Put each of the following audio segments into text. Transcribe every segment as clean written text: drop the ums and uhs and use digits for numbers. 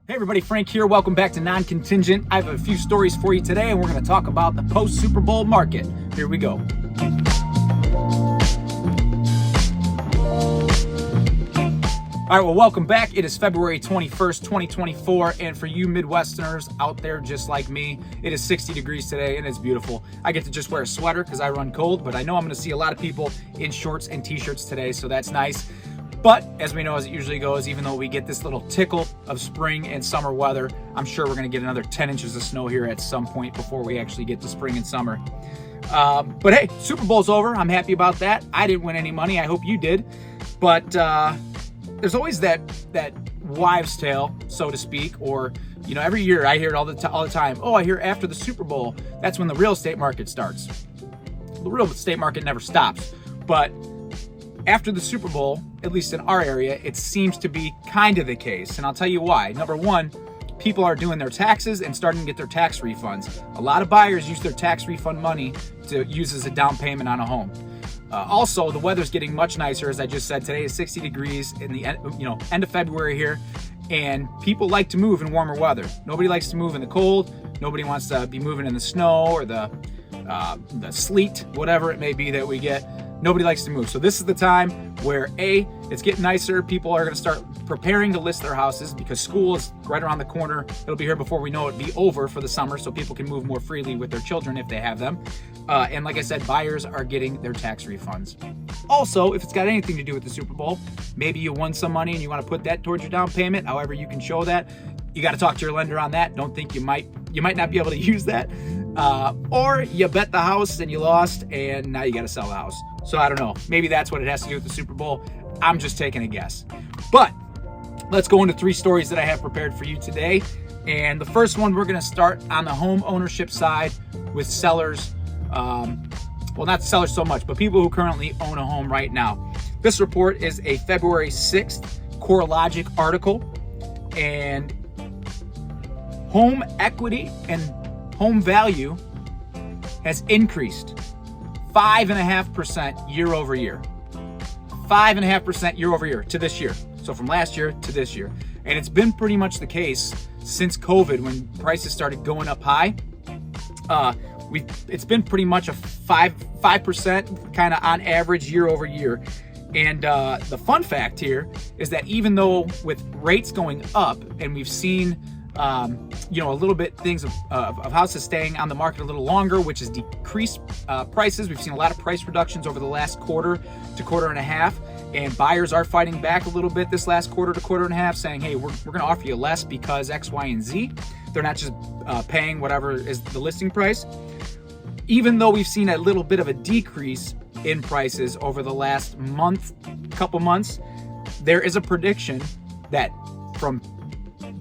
Hey everybody, Frank here. Welcome back to Non-Contingent. I have a few stories for you today, and we're going to talk about the post-Super Bowl market. Here we go. All right, well, welcome back. It is February 21st, 2024, and for you Midwesterners out there just like me, it is 60 degrees today, and it's beautiful. I get to just wear a sweater because I run cold, but I know I'm going to see a lot of people in shorts and t-shirts today, so that's nice. But as we know, as it usually goes, even though we get this little tickle of spring and summer weather, I'm sure we're going to get another 10 inches of snow here at some point before we actually get to spring and summer. But hey, Super Bowl's over. I'm happy about that. I didn't win any money. I hope you did. But there's always that wives' tale, so to speak, or every year I hear it all the time. Oh, I hear after the Super Bowl, that's when the real estate market starts. The real estate market never stops, but after the Super Bowl, at least in our area, it seems to be kind of the case. And I'll tell you why. Number one, people are doing their taxes and starting to get their tax refunds. A lot of buyers use their tax refund money to use as a down payment on a home. Also, the weather's getting much nicer. As I just said, today is 60 degrees in the end of February here. And people like to move in warmer weather. Nobody likes to move in the cold. Nobody wants to be moving in the snow or the sleet, whatever it may be that we get. Nobody likes to move. So this is the time where it's getting nicer. People are going to start preparing to list their houses because school is right around the corner. It'll be here before we know it, be over for the summer, so people can move more freely with their children if they have them. And like I said, buyers are getting their tax refunds. Also, if it's got anything to do with the Super Bowl, maybe you won some money and you want to put that towards your down payment, however you can show that. You got to talk to your lender on that. Don't think you might not be able to use that. Or you bet the house and you lost and now you got to sell the house. So I don't know. Maybe that's what it has to do with the Super Bowl. I'm just taking a guess. But let's go into 3 stories that I have prepared for you today. And the first one, we're going to start on the home ownership side with sellers. Well, not sellers so much, but people who currently own a home right now. This report is a February 6th CoreLogic article. And home equity and home value has increased 5.5% year over year. 5.5% year over year to this year. So from last year to this year. And it's been pretty much the case since COVID when prices started going up high. It's been pretty much a 5% kind of on average year over year. And the fun fact here is that even though with rates going up and we've seen a little bit things of houses staying on the market a little longer, which has decreased prices. We've seen a lot of price reductions over the last quarter to quarter and a half, and buyers are fighting back a little bit this last quarter to quarter and a half, saying, hey, we're going to offer you less because X, Y, and Z. They're not just paying whatever is the listing price. Even though we've seen a little bit of a decrease in prices over the last couple months, there is a prediction that from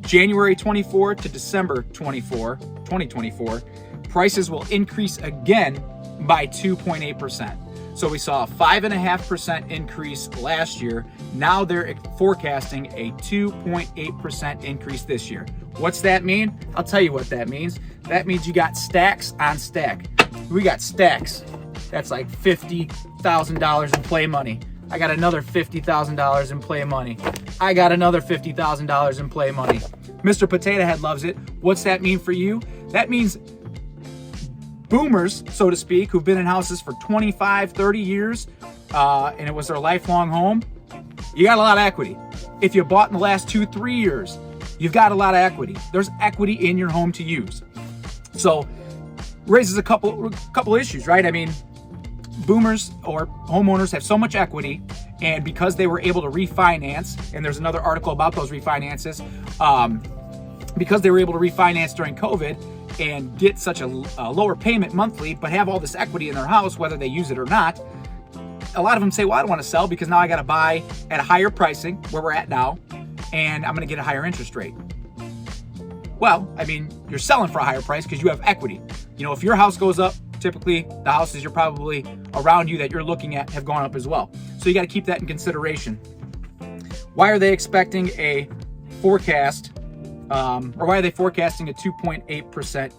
January 24 to December 2024, prices will increase again by 2.8%. So we saw a 5.5% increase last year. Now they're forecasting a 2.8% increase this year. What's that mean? I'll tell you what that means. That means you got stacks on stack. We got stacks. That's like $50,000 in play money. I got another $50,000 in play money. I got another $50,000 in play money. Mr. Potato Head loves it. What's that mean for you? That means boomers, so to speak, who've been in houses for 25, 30 years, and it was their lifelong home, you got a lot of equity. If you bought in the last 2-3 years, you've got a lot of equity. There's equity in your home to use. So raises a couple issues, right? I mean, boomers or homeowners have so much equity, and because they were able to refinance, and there's another article about those refinances, because they were able to refinance during COVID and get such a lower payment monthly, but have all this equity in their house, whether they use it or not, a lot of them say, well, I don't want to sell because now I got to buy at a higher pricing where we're at now, and I'm going to get a higher interest rate. Well, I mean, you're selling for a higher price because you have equity. If your house goes up, typically the houses you're probably around you that you're looking at have gone up as well. So you got to keep that in consideration. Why are they expecting a forecast, or why are they forecasting a 2.8%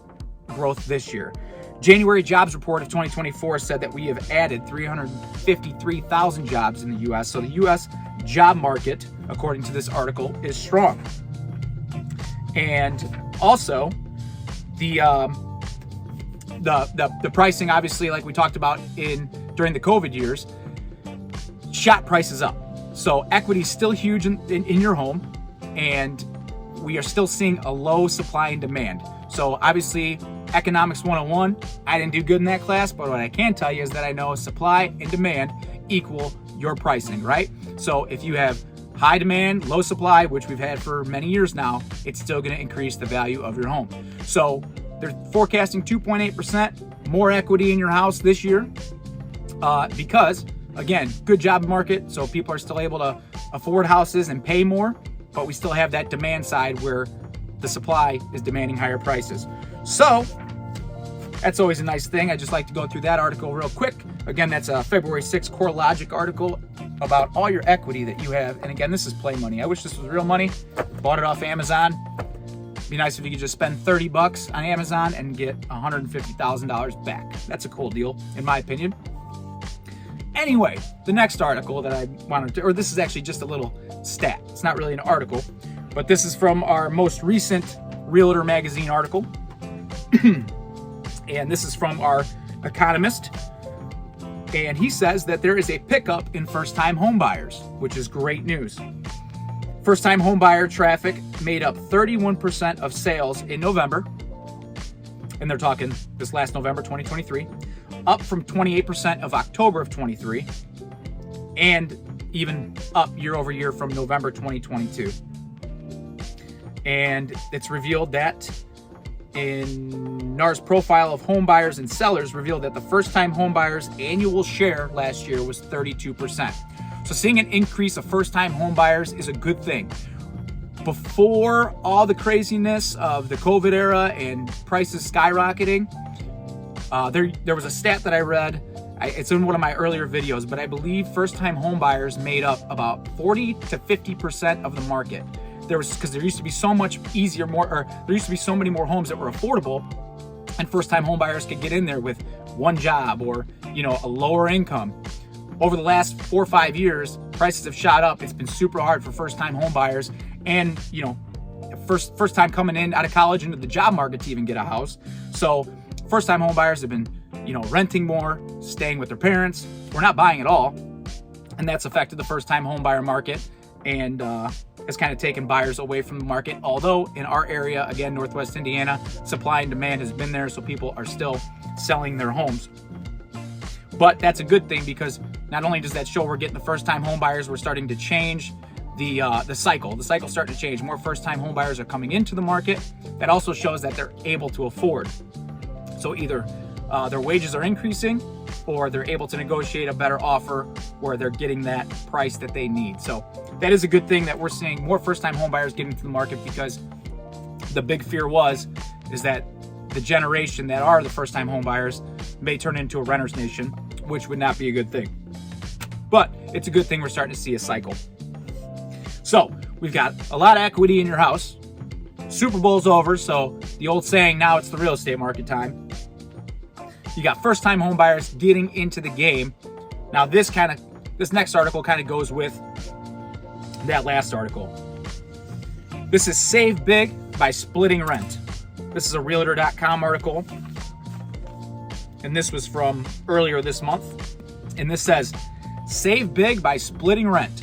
growth this year? January jobs report of 2024 said that we have added 353,000 jobs in the U.S. So the U.S. job market, according to this article, is strong. And also the pricing, obviously, like we talked about during the COVID years, shot prices up. So equity is still huge in your home, and we are still seeing a low supply and demand. So obviously, Economics 101, I didn't do good in that class, but what I can tell you is that I know supply and demand equal your pricing, right? So if you have high demand, low supply, which we've had for many years now, it's still going to increase the value of your home. So they're forecasting 2.8% more equity in your house this year because, again, good job market. So people are still able to afford houses and pay more, but we still have that demand side where the supply is demanding higher prices. So that's always a nice thing. I just like to go through that article real quick. Again, that's a February 6th CoreLogic article about all your equity that you have. And again, this is play money. I wish this was real money. Bought it off Amazon. Be nice if you could just spend $30 on Amazon and get $150,000 back. That's a cool deal, in my opinion. Anyway, the next article that I wanted to, or this is actually just a little stat. It's not really an article, but this is from our most recent Realtor Magazine article. And this is from our economist. And he says that there is a pickup in first-time home buyers, which is great news. First-time home buyer traffic made up 31% of sales in November. And they're talking this last November, 2023, up from 28% of October of 23, and even up year over year from November 2022. And it's revealed that in NAR's profile of home buyers and sellers revealed that the first-time home buyers' annual share last year was 32%. So seeing an increase of first-time home buyers is a good thing. Before all the craziness of the COVID era and prices skyrocketing, there was a stat that I read. It's in one of my earlier videos, but I believe first-time home buyers made up about 40 to 50% of the market. Because there used to be so much easier, there used to be so many more homes that were affordable, and first-time home buyers could get in there with one job or, a lower income. Over the last 4 or 5 years, prices have shot up. It's been super hard for first-time home buyers, and first time coming in out of college into the job market to even get a house. So first-time home buyers have been, renting more, staying with their parents, or not buying at all, and that's affected the first-time home buyer market, and has kind of taken buyers away from the market. Although in our area, again, Northwest Indiana, supply and demand has been there, so people are still selling their homes. But that's a good thing, because not only does that show we're getting the first-time home buyers, we're starting to change the cycle. The cycle's starting to change. More first-time home buyers are coming into the market. That also shows that they're able to afford. So either their wages are increasing, or they're able to negotiate a better offer where they're getting that price that they need. So that is a good thing that we're seeing more first-time home buyers getting to the market, because the big fear is that the generation that are the first-time home buyers may turn into a renter's nation, which would not be a good thing. But it's a good thing we're starting to see a cycle. So we've got a lot of equity in your house. Super Bowl's over, so the old saying, now it's the real estate market time. You got first-time home buyers getting into the game. Now this next article kind of goes with that last article. This is Save Big by Splitting Rent. This is a Realtor.com article, and this was from earlier this month. And this says, Save Big by Splitting Rent.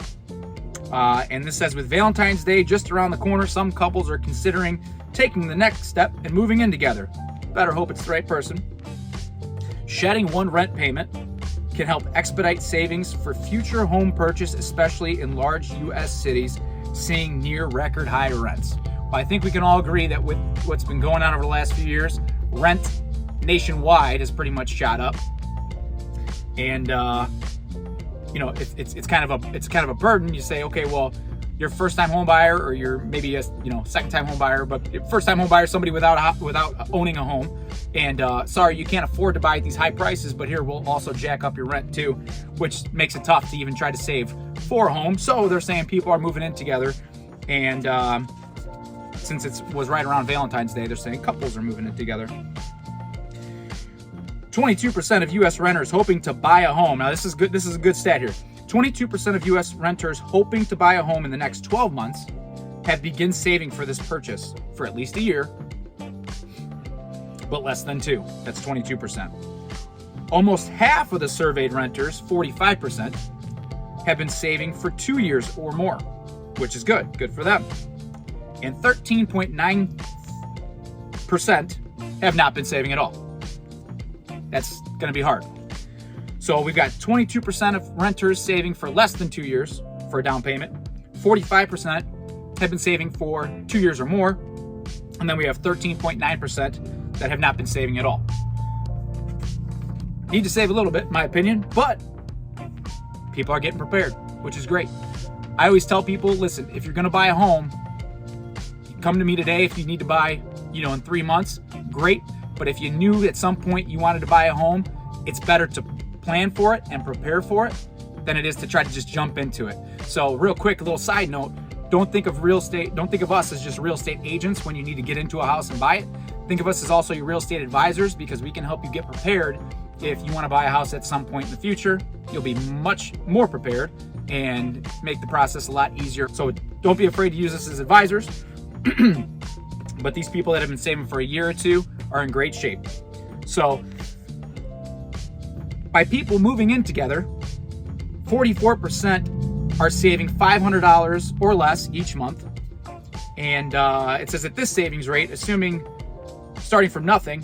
And this says, with Valentine's Day just around the corner, some couples are considering taking the next step and moving in together. Better hope it's the right person. Shedding one rent payment can help expedite savings for future home purchase, especially in large U.S. cities seeing near record high rents. Well, I think we can all agree that with what's been going on over the last few years, rent nationwide has pretty much shot up. And it's kind of a burden. You say, okay, well, you're a first-time home buyer, or you're maybe a second-time home buyer, but first-time home buyer is somebody without owning a home. And sorry, you can't afford to buy at these high prices, but here we'll also jack up your rent too, which makes it tough to even try to save for a home. So they're saying people are moving in together, and since it was right around Valentine's Day, they're saying couples are moving in together. 22% of U.S. renters hoping to buy a home. Now this is good. This is a good stat here. 22% of U.S. renters hoping to buy a home in the next 12 months have begun saving for this purchase for at least a year, but less than 2. That's 22%. Almost half of the surveyed renters, 45%, have been saving for 2 years or more, which is good. Good for them. And 13.9% have not been saving at all. That's going to be hard. So we've got 22% of renters saving for less than 2 years for a down payment. 45% have been saving for 2 years or more. And then we have 13.9% that have not been saving at all. Need to save a little bit, in my opinion, but people are getting prepared, which is great. I always tell people, listen, if you're going to buy a home, come to me today. If you need to buy, in 3 months, great. But if you knew at some point you wanted to buy a home, it's better to plan for it and prepare for it than it is to try to just jump into it. So real quick, a little side note, don't think of us as just real estate agents when you need to get into a house and buy it. Think of us as also your real estate advisors, because we can help you get prepared. If you want to buy a house at some point in the future, you'll be much more prepared and make the process a lot easier. So don't be afraid to use us as advisors. But these people that have been saving for a year or two are in great shape. So by people moving in together, 44% are saving $500 or less each month. And it says at this savings rate, assuming starting from nothing,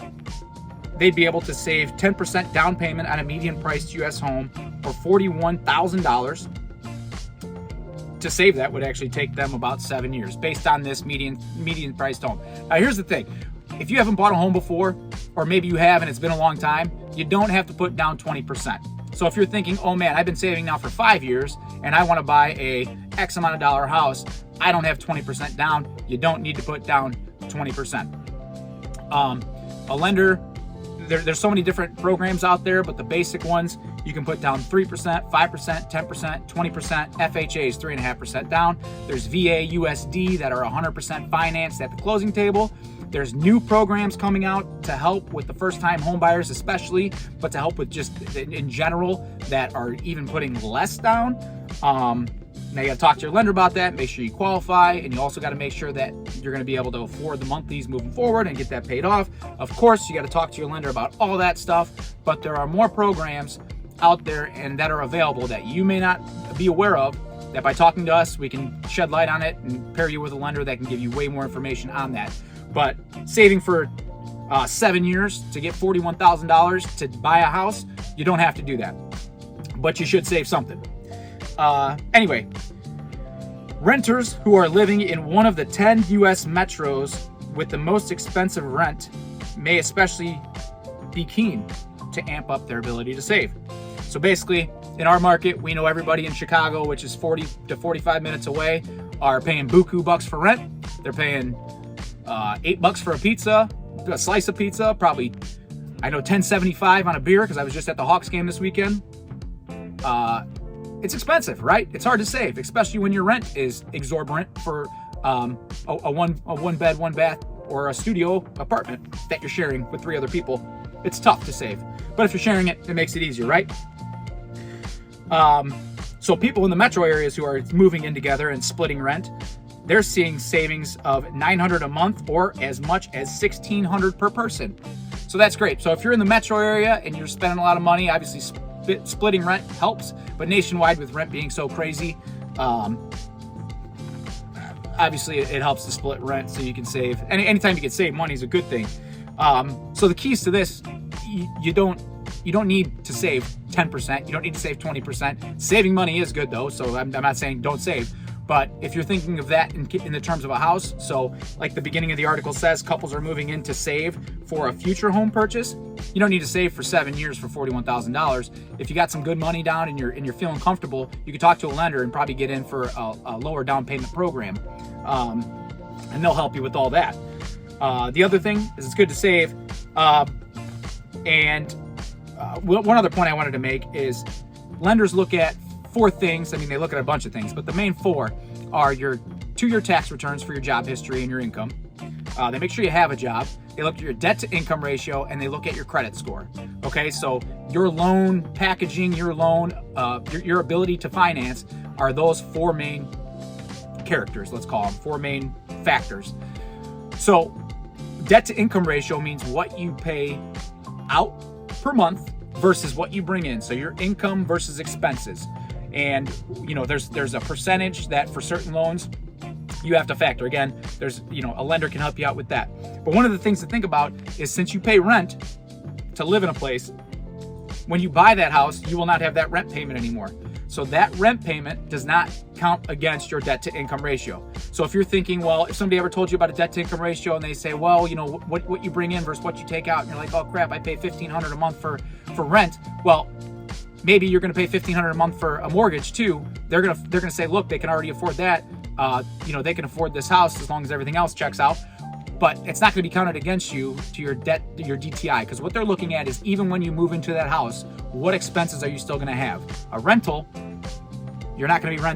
they'd be able to save 10% down payment on a median priced U.S. home, or $41,000. To save that would actually take them about 7 years based on this median priced home. Now here's the thing. If you haven't bought a home before, or maybe you have and it's been a long time, you don't have to put down 20%. So if you're thinking, oh man, I've been saving now for 5 years and I want to buy a X amount of dollar house, I don't have 20% down, you don't need to put down 20%. A lender, there's so many different programs out there, but the basic ones, you can put down 3%, 5%, 10%, 20%. FHA is 3.5% down. There's VA, USD that are 100% financed at the closing table. There's new programs coming out to help with the first-time home buyers especially, but to help with just in general that are even putting less down. Now you got to talk to your lender about that, make sure you qualify, and you also got to make sure that you're going to be able to afford the monthlies moving forward and get that paid off. Of course, you got to talk to your lender about all that stuff, but there are more programs out there and that are available that you may not be aware of, that by talking to us, we can shed light on it and pair you with a lender that can give you way more information on that. But saving for 7 years to get $41,000 to buy a house, you don't have to do that, but you should save something. Anyway, renters who are living in one of the 10 U.S. metros with the most expensive rent may especially be keen to amp up their ability to save. So basically, in our market, we know everybody in Chicago, which is 40 to 45 minutes away, are paying buku bucks for rent. They're paying $8 for a pizza, a slice of pizza, probably, I know, $10.75 on a beer, because I was just at the Hawks game this weekend. It's expensive, right? It's hard to save, especially when your rent is exorbitant for a one bed, one bath, or a studio apartment that you're sharing with 3 other people. It's tough to save, but if you're sharing it, it makes it easier, right? So people in the metro areas who are moving in together and splitting rent, they're seeing savings of $900 a month, or as much as $1,600 per person. So that's great. So if you're in the metro area and you're spending a lot of money, obviously splitting rent helps, but nationwide with rent being so crazy, obviously it helps to split rent so you can save. Anytime you can save money is a good thing. So the keys to this, you don't need to save 10%. You don't need to save 20%. Saving money is good though, so I'm not saying don't save. But if you're thinking of that in the terms of a house, so like the beginning of the article says, couples are moving in to save for a future home purchase. You don't need to save for 7 years for $41,000. If you got some good money down and you're feeling comfortable, you can talk to a lender and probably get in for a lower down payment program, and they'll help you with all that. The other thing is it's good to save. One other point I wanted to make is lenders look at 4 things. I mean, they look at a bunch of things, but the main 4 are your 2-year tax returns for your job history and your income. They make sure you have a job. They look at your debt to income ratio, and they look at your credit score. Okay, so your loan packaging, your loan, your ability to finance are those 4 main characters, let's call them, 4 main factors. So debt to income ratio means what you pay out per month versus what you bring in. So your income versus expenses. And there's a percentage that for certain loans you have to factor. Again, there's a lender can help you out with that. But one of the things to think about is, since you pay rent to live in a place, when you buy that house, you will not have that rent payment anymore. So that rent payment does not count against your debt to income ratio. So if you're thinking, well, if somebody ever told you about a debt to income ratio and they say, well, what you bring in versus what you take out, and you're like, oh crap, I pay $1,500 a month for rent. Well, maybe you're going to pay $1,500 a month for a mortgage too. They're going to say, look, they can already afford that. They can afford this house as long as everything else checks out. But it's not going to be counted against you to your debt, your DTI, because what they're looking at is, even when you move into that house, what expenses are you still going to have? A rental, you're not going to be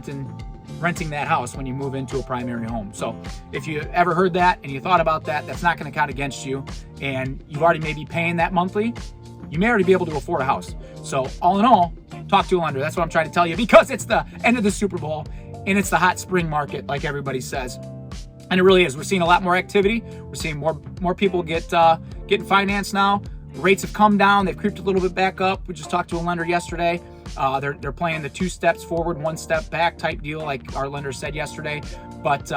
renting that house when you move into a primary home. So if you ever heard that and you thought about that, that's not going to count against you, and you've already maybe paying that monthly, you may already be able to afford a house. So all in all, talk to a lender. That's what I'm trying to tell you, because it's the end of the Super Bowl and it's the hot spring market, like everybody says. And it really is. We're seeing a lot more activity. We're seeing more people getting financed now. Rates have come down. They've creeped a little bit back up. We just talked to a lender yesterday. They're playing the 2 steps forward, 1 step back type deal, like our lender said yesterday. But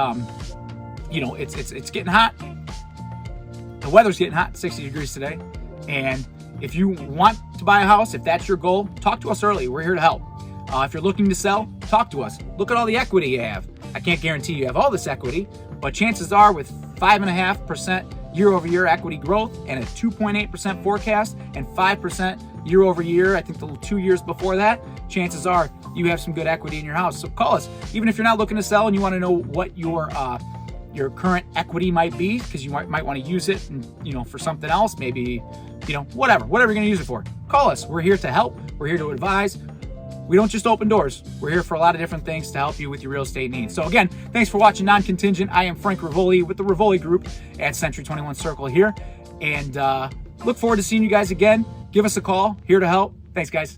it's getting hot. The weather's getting hot, 60 degrees today. And if you want to buy a house, if that's your goal, talk to us early. We're here to help. If you're looking to sell, talk to us. Look at all the equity you have. I can't guarantee you have all this equity, but chances are, with 5.5% year-over-year equity growth and a 2.8% forecast and 5% year-over-year, I think the 2 years before that, chances are you have some good equity in your house. So call us. Even if you're not looking to sell and you want to know what your current equity might be, because you might want to use it and, for something else, maybe, whatever you're going to use it for. Call us. We're here to help. We're here to advise. We don't just open doors. We're here for a lot of different things to help you with your real estate needs. So again, thanks for watching Non-Contingent. I am Frank Ruvoli with the Ruvoli Group at Century 21 Circle here. And look forward to seeing you guys again. Give us a call. Here to help. Thanks, guys.